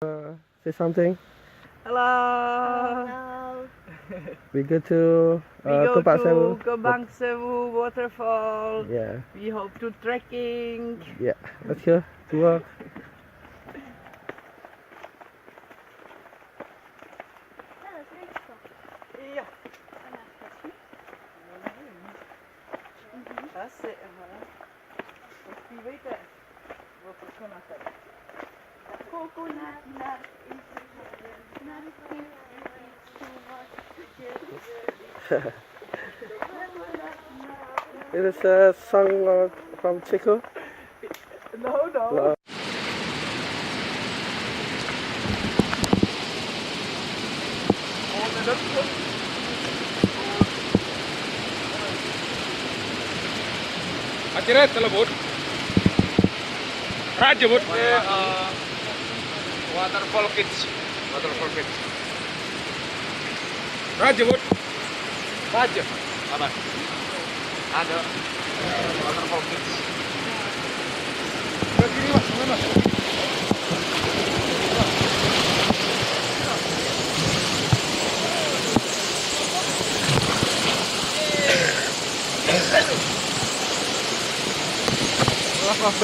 Say something. Hello. Hello. We go to We go Tupak to Sewu. Kebang Sewu waterfall. Yeah, We hope to trekking. yeah. Let's go to walk. Iya. Asik. Pasti baik. Wat kan dat? Coconut nut is It is a song from Chico. No. No. Akhirnya telepon. Raja bud. Waterfall Kids. Waterfall Kids. Raja bud. Raja. Apa? Ada. Waterfall Kids. Ke kiri mas, mana? Maaf,